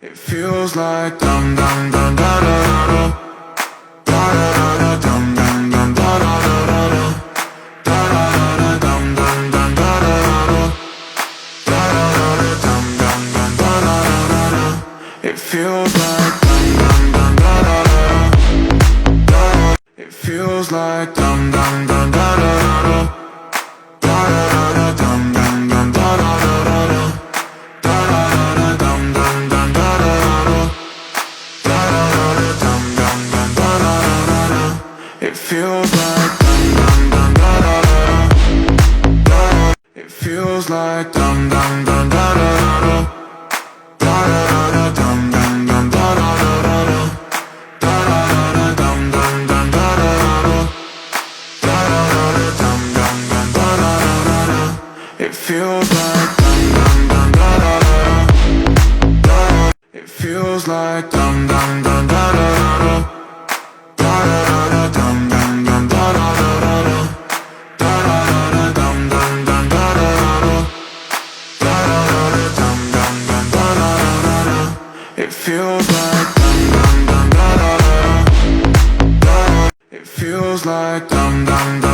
It feels like dum dum dum da da da da da da da dum dum dum da da da da da da da dum dum dum da da da da da dum dum dum da da da. It feels like dum dum dum da da da. It feels like dum dum dum da da da da dum dum dum da da da. It feels like dum dum dum da da da. It feels like dum dum dum da da da dum dum dum da da da dum dum dum da da dum dum dum da da. It feels like dum dum dum da da. It feels like dum dum dum da da. It feels like dum dum dum da da da. It feels like dum dum dum.